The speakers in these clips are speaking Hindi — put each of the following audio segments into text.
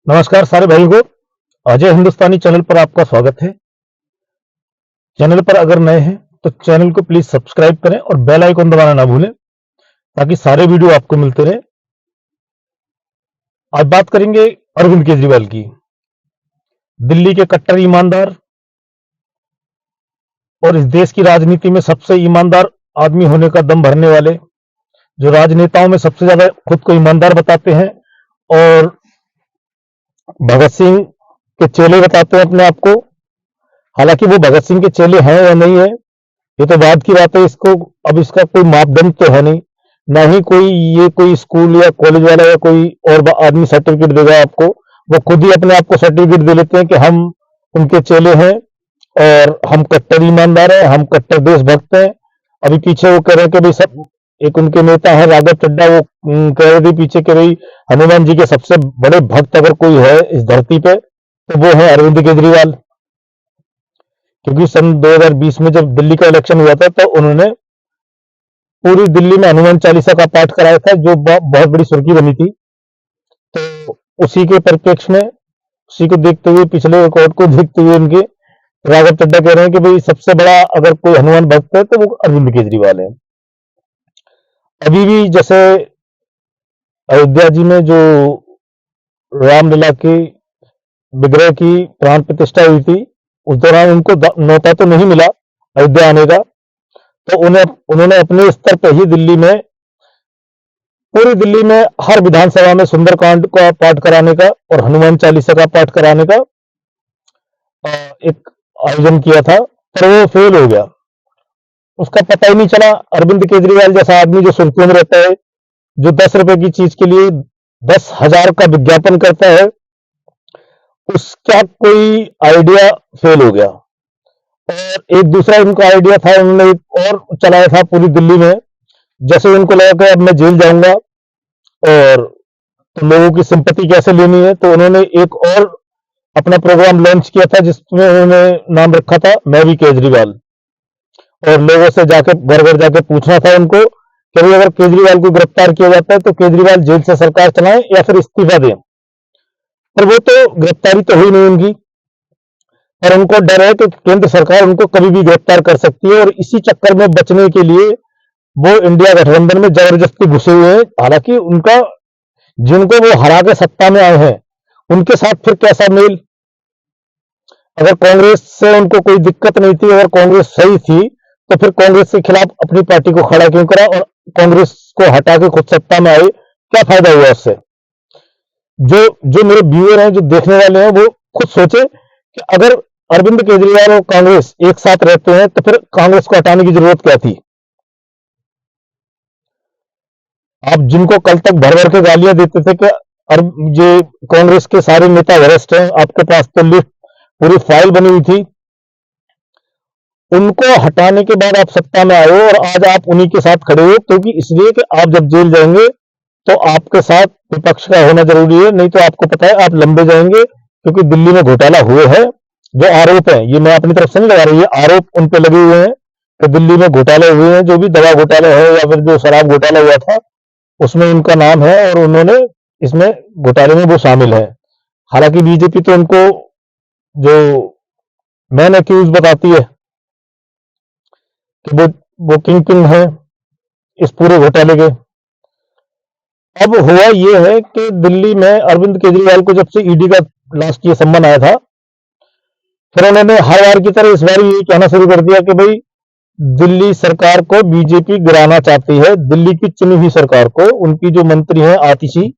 नमस्कार सारे भाई को अजय हिंदुस्तानी चैनल पर आपका स्वागत है। चैनल पर अगर नए हैं तो चैनल को प्लीज सब्सक्राइब करें और बेल आइकन दबाना ना भूलें ताकि सारे वीडियो आपको मिलते रहे। आज बात करेंगे अरविंद केजरीवाल की। दिल्ली के कट्टर ईमानदार और इस देश की राजनीति में सबसे ईमानदार आदमी होने का दम भरने वाले, जो राजनेताओं में सबसे ज्यादा खुद को ईमानदार बताते हैं और भगत सिंह के चेले बताते हैं अपने आप को। हालांकि वो भगत सिंह के चेले हैं या नहीं है ये तो बाद की बात है। इसको अब इसका कोई मापदंड तो है नहीं, ना ही कोई स्कूल या कॉलेज वाला या कोई और आदमी सर्टिफिकेट देगा आपको। वो खुद ही अपने आप को सर्टिफिकेट दे लेते हैं कि हम उनके चेले हैं और हम कट्टर ईमानदार हैं, हम कट्टर देशभक्त हैं। अभी पीछे वो कह रहे हैं कि भाई सब, एक उनके नेता है राघव चड्ढा, वो कह रहे थे पीछे के भाई हनुमान जी के सबसे बड़े भक्त अगर कोई है इस धरती पे तो वो है अरविंद केजरीवाल। क्योंकि सन 2020 में जब दिल्ली का इलेक्शन हुआ था तो उन्होंने पूरी दिल्ली में हनुमान चालीसा का पाठ कराया था, जो बहुत बड़ी सुर्खी बनी थी। तो उसी के परिप्रेक्ष्य में, उसी को देखते हुए, पिछले रिकॉर्ड को देखते हुए उनके राघव चड्ढा कह रहे हैं कि भाई सबसे बड़ा अगर कोई हनुमान भक्त है तो वो अरविंद केजरीवाल है। अभी भी जैसे अयोध्या जी में जो रामलला की विग्रह की प्राण प्रतिष्ठा हुई थी, उस दौरान उनको न्योता तो नहीं मिला अयोध्या आने का, तो उन्होंने अपने स्तर पर ही दिल्ली में, पूरी दिल्ली में हर विधानसभा में सुंदरकांड का पाठ कराने का और हनुमान चालीसा का पाठ कराने का एक आयोजन किया था, पर वो फेल हो गया। उसका पता ही नहीं चला। अरविंद केजरीवाल जैसा आदमी जो सुर्खियों में रहता है, जो 10 रुपए की चीज के लिए 10,000 का विज्ञापन करता है, उसका कोई आइडिया फेल हो गया। और एक दूसरा उनका आइडिया था, उन्होंने एक और चलाया था पूरी दिल्ली में। जैसे उनको लगा कि अब मैं जेल जाऊंगा और तो लोगों की सिंपैथी कैसे लेनी है, तो उन्होंने एक और अपना प्रोग्राम लॉन्च किया था जिसमें उन्होंने नाम रखा था मैं भी केजरीवाल। और लोगों से जाके घर घर जाके पूछना था उनको कि भाई अगर केजरीवाल को गिरफ्तार किया जाता है तो केजरीवाल जेल से सरकार चलाएं या फिर इस्तीफा दें। पर वो तो गिरफ्तारी तो हुई नहीं उनकी, और उनको डर है कि केंद्र सरकार उनको कभी भी गिरफ्तार कर सकती है, और इसी चक्कर में बचने के लिए वो इंडिया गठबंधन में जबरदस्ती घुसे हुए हैं। हालांकि उनका, जिनको वो हरा के सत्ता में आए हैं, उनके साथ फिर कैसा मेल। अगर कांग्रेस से उनको कोई दिक्कत नहीं थी, अगर कांग्रेस सही थी, तो फिर कांग्रेस के खिलाफ अपनी पार्टी को खड़ा क्यों करा और कांग्रेस को हटा के खुद सत्ता में आए? क्या फायदा हुआ उससे? जो जो मेरे व्यूअर हैं, जो देखने वाले हैं, वो खुद सोचे कि अगर अरविंद केजरीवाल और कांग्रेस एक साथ रहते हैं तो फिर कांग्रेस को हटाने की जरूरत क्या थी? आप जिनको कल तक भर भर के गालियां देते थे कि ये कांग्रेस के सारे नेता वरिष्ठ हैं, आपके पास तो लिस्ट पूरी फाइल बनी हुई थी, उनको हटाने के बाद आप सत्ता में आए हो और आज आप उन्हीं के साथ खड़े हो, क्योंकि इसलिए कि आप जब जेल जाएंगे तो आपके साथ विपक्ष का होना जरूरी है, नहीं तो आपको पता है आप लंबे जाएंगे। क्योंकि दिल्ली में घोटाला हुए हैं, जो आरोप है, ये मैं अपनी तरफ से नहीं लगा रही, ये आरोप उन पे लगे हुए हैं कि दिल्ली में घोटाले हुए हैं। जो भी दवा घोटाला है या फिर जो शराब घोटाला हुआ था, उसमें उनका नाम है और उन्होंने इसमें घोटाले में वो शामिल है। हालांकि बीजेपी तो उनको जो मैन अक्यूज बताती है कि वो किंग पिन है इस पूरे घोटाले के। अब हुआ ये है कि दिल्ली में अरविंद केजरीवाल को जब से ईडी का लास्ट ये सम्मन आया था, फिर उन्होंने हर बार की तरह इस बार ये कहना शुरू कर दिया कि भाई दिल्ली सरकार को बीजेपी गिराना चाहती है। दिल्ली की चुनी हुई सरकार को, उनकी जो मंत्री हैं आतिशी,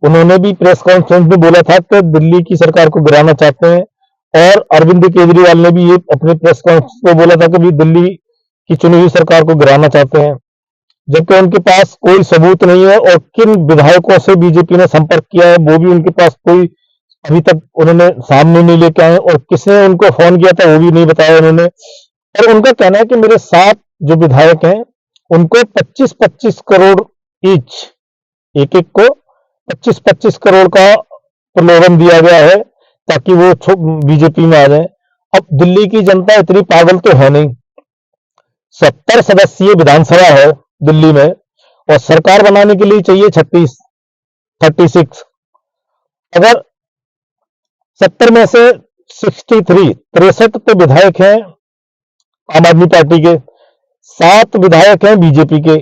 उन्होंने भी प्रेस कॉन्फ्रेंस में बोला था कि दिल्ली की सरकार को गिराना चाहते हैं। और अरविंद केजरीवाल ने भी ये अपने प्रेस कॉन्फ्रेंस में बोला था कि भी दिल्ली की चुनी हुई सरकार को गिराना चाहते हैं, जबकि उनके पास कोई सबूत नहीं है। और किन विधायकों से बीजेपी ने संपर्क किया है वो भी उनके पास कोई अभी तक उन्होंने सामने नहीं लेके आए, और किसने उनको फोन किया था वो भी नहीं बताया उन्होंने। और उनका कहना है कि मेरे 7 जो विधायक हैं उनको 25-25 करोड़ ईच, एक एक को 25-25 करोड़ का प्रलोभन दिया गया है ताकि वो बीजेपी में आ जाए। अब दिल्ली की जनता इतनी पागल तो है नहीं। 70 सदस्यीय विधानसभा है दिल्ली में और सरकार बनाने के लिए चाहिए 36, अगर 70 में से 63 तो विधायक हैं आम आदमी पार्टी के, 7 विधायक हैं बीजेपी के,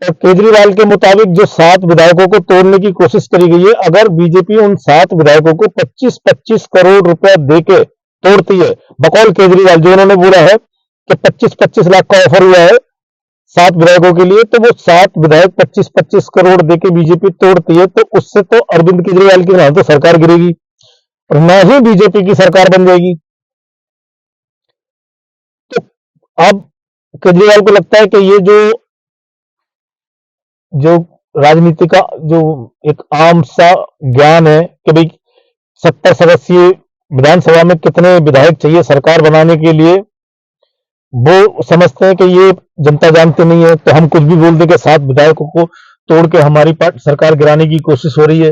और केजरीवाल के मुताबिक जो 7 विधायकों को तोड़ने की कोशिश करी गई है, अगर बीजेपी उन 7 विधायकों को 25-25 करोड़ रुपया देके तोड़ती है, बकौल केजरीवाल जो उन्होंने बोला है कि 25-25 लाख का ऑफर हुआ है 7 विधायकों के लिए, तो वो 7 विधायक 25-25 करोड़ देके बीजेपी तोड़ती है, तो उससे तो अरविंद केजरीवाल की ना तो सरकार गिरेगी और ना ही बीजेपी की सरकार बन जाएगी। तो अब केजरीवाल को लगता है कि ये जो राजनीति का जो एक आम सा ज्ञान है कि भाई 70 सदस्यीय विधानसभा में कितने विधायक चाहिए सरकार बनाने के लिए, वो समझते हैं कि ये जनता जानती नहीं है, तो हम कुछ भी बोल दें कि 7 विधायकों को तोड़ के हमारी पार्टी सरकार गिराने की कोशिश हो रही है।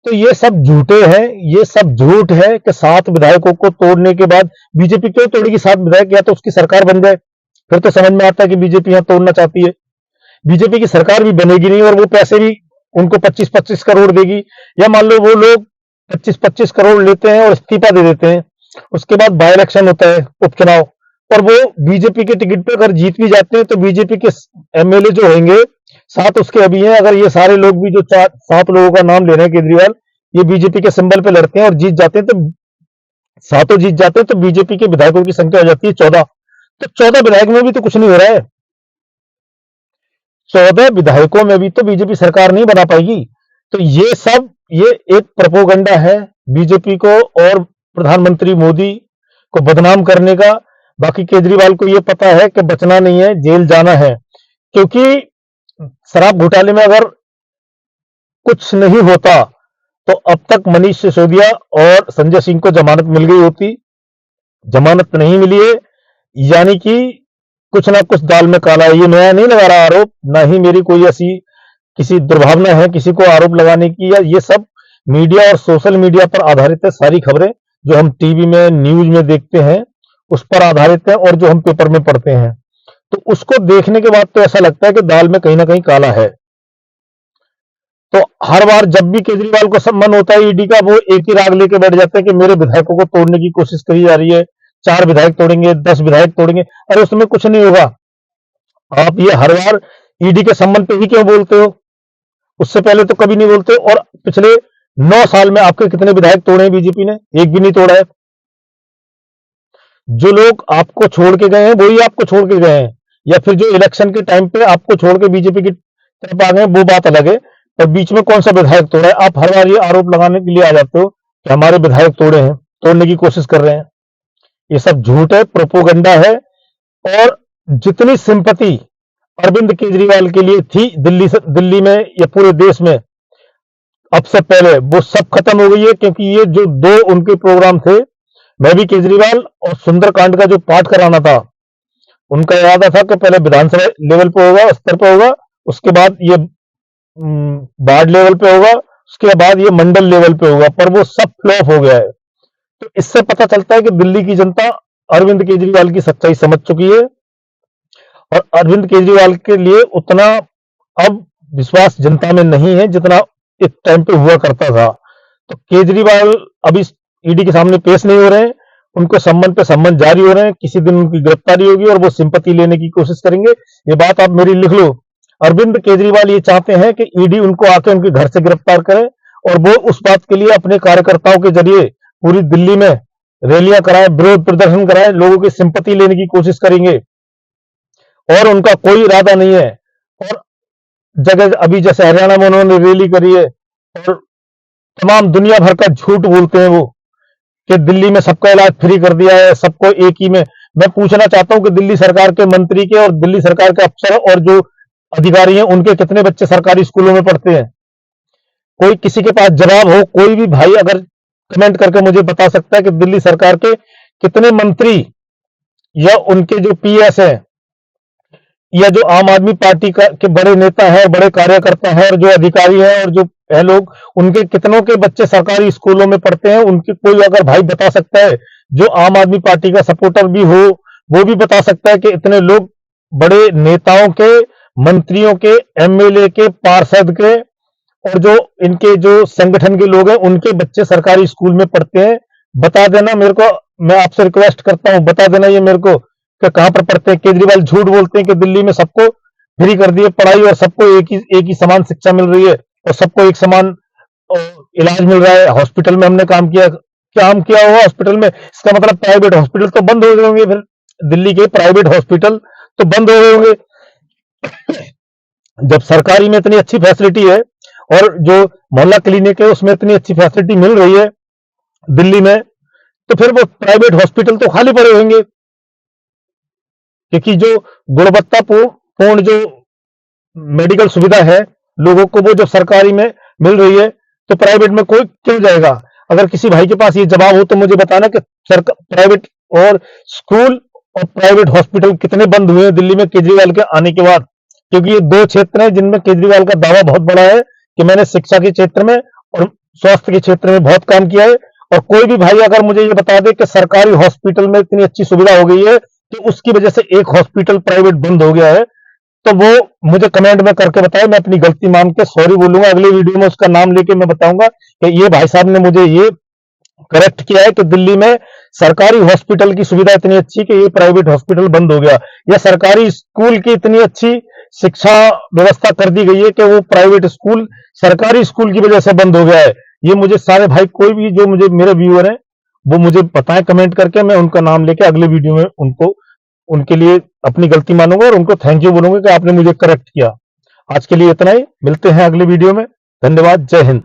तो ये सब झूठे हैं, ये सब झूठ है कि 7 विधायकों को तोड़ने के बाद बीजेपी क्यों तोड़ेगी 7 विधायक, या तो उसकी सरकार बन जाए, फिर तो समझ में आता है कि बीजेपी यहां तोड़ना चाहती है। बीजेपी की सरकार भी बनेगी नहीं और वो पैसे भी उनको 25-25 करोड़ देगी, या मान लो वो लोग 25-25 करोड़ लेते हैं और इस्तीफा दे देते हैं, उसके बाद बाय इलेक्शन होता है, उपचुनाव, और वो बीजेपी के टिकट पे अगर जीत भी जाते हैं तो बीजेपी के एमएलए जो होंगे 7 उसके अभी हैं, अगर ये सारे लोग भी जो 7 लोगों का नाम ले रहे हैं केजरीवाल, ये बीजेपी के सिंबल पे लड़ते हैं और जीत जाते हैं, तो 7 जीत जाते हैं, तो बीजेपी के विधायकों की संख्या हो जाती है 14। तो 14 विधायक में भी तो कुछ नहीं हो रहा है, 14 विधायकों में भी तो बीजेपी सरकार नहीं बना पाएगी। तो ये एक प्रोपोगंडा है बीजेपी को और प्रधानमंत्री मोदी को बदनाम करने का। बाकी केजरीवाल को यह पता है कि बचना नहीं है, जेल जाना है, क्योंकि शराब घोटाले में अगर कुछ नहीं होता तो अब तक मनीष सिसोदिया और संजय सिंह को जमानत मिल गई होती, जमानत नहीं मिली है, यानी कि कुछ ना कुछ दाल में काला है। ये मैं नहीं लगा रहा आरोप, ना ही मेरी कोई ऐसी किसी दुर्भावना है किसी को आरोप लगाने की, या ये सब मीडिया और सोशल मीडिया पर आधारित है। सारी खबरें जो हम टीवी में न्यूज में देखते हैं उस पर आधारित है, और जो हम पेपर में पढ़ते हैं, तो उसको देखने के बाद तो ऐसा लगता है कि दाल में कहीं ना कहीं काला है। तो हर बार जब भी केजरीवाल को सम्मान होता है ईडी का, वो एक ही राग लेके बैठ जाते हैं कि मेरे विधायकों को तोड़ने की कोशिश करी जा रही है, 4 विधायक तोड़ेंगे, 10 विधायक तोड़ेंगे। अरे उसमें कुछ नहीं होगा, आप ये हर बार ईडी के संबंध पे ही क्यों बोलते हो? उससे पहले तो कभी नहीं बोलते। और पिछले 9 साल में आपके कितने विधायक तोड़े हैं बीजेपी ने? एक भी नहीं तोड़ा है। जो लोग आपको छोड़ के गए हैं वही आपको छोड़ के गए हैं, या फिर जो इलेक्शन के टाइम पे आपको छोड़ के बीजेपी की तरफ आ गए वो बात अलग है, पर बीच में कौन सा विधायक तोड़ा है? आप हर बार ये आरोप लगाने के लिए आ जाते हो कि हमारे विधायक तोड़े हैं, तोड़ने की कोशिश कर रहे हैं। ये सब झूठ है, प्रोपोगंडा है। और जितनी सिंपैथी अरविंद केजरीवाल के लिए थी दिल्ली में या पूरे देश में अब से पहले, वो सब खत्म हो गई है, क्योंकि ये जो 2 उनके प्रोग्राम थे, मैं भी केजरीवाल और सुंदरकांड का जो पाठ कराना था, उनका इरादा था कि पहले विधानसभा लेवल पे होगा, स्तर पे होगा, उसके बाद ये वार्ड लेवल पे होगा, उसके बाद ये मंडल लेवल पे होगा, पर वो सब फ्लॉप हो गया है। तो इससे पता चलता है कि दिल्ली की जनता अरविंद केजरीवाल की सच्चाई समझ चुकी है, और अरविंद केजरीवाल के लिए उतना अब विश्वास जनता में नहीं है जितना एक टाइम पे हुआ करता था। तो केजरीवाल अभी ईडी के सामने पेश नहीं हो रहे हैं, उनको सम्मन पे सम्मन जारी हो रहे हैं, किसी दिन उनकी गिरफ्तारी होगी और वो सिंपैथी लेने की कोशिश करेंगे। ये बात आप मेरी लिख लो। अरविंद केजरीवाल ये चाहते हैं कि ईडी उनको आके उनके घर से गिरफ्तार करे, और वो उस बात के लिए अपने कार्यकर्ताओं के जरिए पूरी दिल्ली में रैलियां कराए, विरोध प्रदर्शन कराए, लोगों की सिंपैथी लेने की कोशिश करेंगे, और उनका कोई इरादा नहीं है। और जगह अभी जैसे हरियाणा में उन्होंने रैली करी है, और तमाम दुनिया भर का झूठ बोलते हैं वो कि दिल्ली में सबका इलाज फ्री कर दिया है, सबको एक ही में। मैं पूछना चाहता हूं कि दिल्ली सरकार के मंत्री के और दिल्ली सरकार के अफसर और जो अधिकारी हैं उनके कितने बच्चे सरकारी स्कूलों में पढ़ते हैं? कोई किसी के पास जवाब हो, कोई भी भाई अगर कमेंट करके मुझे बता सकता है कि दिल्ली सरकार के कितने मंत्री या उनके जो पीएस है या जो आम आदमी पार्टी के बड़े नेता है, बड़े कार्यकर्ता है, और जो अधिकारी है और जो है लोग, उनके कितनों के बच्चे सरकारी स्कूलों में पढ़ते हैं? उनके कोई अगर भाई बता सकता है जो आम आदमी पार्टी का सपोर्टर भी हो, वो भी बता सकता है कि इतने लोग बड़े नेताओं के, मंत्रियों के, एमएलए के, पार्षद के और जो इनके जो संगठन के लोग हैं उनके बच्चे सरकारी स्कूल में पढ़ते हैं। बता देना मेरे को, मैं आपसे रिक्वेस्ट करता हूं, बता देना ये मेरे को कि कहां पर पढ़ते हैं। केजरीवाल झूठ बोलते हैं कि दिल्ली में सबको फ्री कर दिए पढ़ाई और सबको एक ही समान शिक्षा मिल रही है और सबको एक समान इलाज मिल रहा है। हॉस्पिटल में हमने काम किया हुआ हॉस्पिटल में, इसका मतलब प्राइवेट हॉस्पिटल तो बंद हो गए होंगे, फिर दिल्ली के प्राइवेट हॉस्पिटल तो बंद हो गए होंगे। जब सरकारी में इतनी अच्छी फैसिलिटी है और जो मोहल्ला क्लिनिक है उसमें इतनी अच्छी फैसिलिटी मिल रही है दिल्ली में, तो फिर वो प्राइवेट हॉस्पिटल तो खाली पड़े होंगे, क्योंकि जो गुणवत्तापूर्ण जो मेडिकल सुविधा है लोगों को वो जब सरकारी में मिल रही है तो प्राइवेट में कोई क्यों जाएगा। अगर किसी भाई के पास ये जवाब हो तो मुझे बताना कि प्राइवेट और स्कूल और प्राइवेट हॉस्पिटल कितने बंद हुए हैं दिल्ली में केजरीवाल के आने के बाद, क्योंकि ये दो क्षेत्र हैं जिनमें केजरीवाल का दावा बहुत बड़ा है कि मैंने शिक्षा के क्षेत्र में और स्वास्थ्य के क्षेत्र में बहुत काम किया है। और कोई भी भाई अगर मुझे ये बता दे कि सरकारी हॉस्पिटल में इतनी अच्छी सुविधा हो गई है कि उसकी वजह से एक हॉस्पिटल प्राइवेट बंद हो गया है, तो वो मुझे कमेंट में करके बताए, मैं अपनी गलती मान के सॉरी बोलूंगा। अगले वीडियो में उसका नाम लेके मैं बताऊंगा कि ये भाई साहब ने मुझे ये करेक्ट किया है कि दिल्ली में सरकारी हॉस्पिटल की सुविधा इतनी अच्छी कि ये प्राइवेट हॉस्पिटल बंद हो गया, या सरकारी स्कूल की इतनी अच्छी शिक्षा व्यवस्था कर दी गई है कि वो प्राइवेट स्कूल सरकारी स्कूल की वजह से बंद हो गया है। ये मुझे सारे भाई कोई भी जो मुझे मेरे व्यूअर हैं वो मुझे बताएं कमेंट करके, मैं उनका नाम लेके अगले वीडियो में उनको उनके लिए अपनी गलती मानूंगा और उनको थैंक यू बोलूंगा कि आपने मुझे करेक्ट किया। आज के लिए इतना ही, मिलते हैं अगले वीडियो में। धन्यवाद, जय हिंद।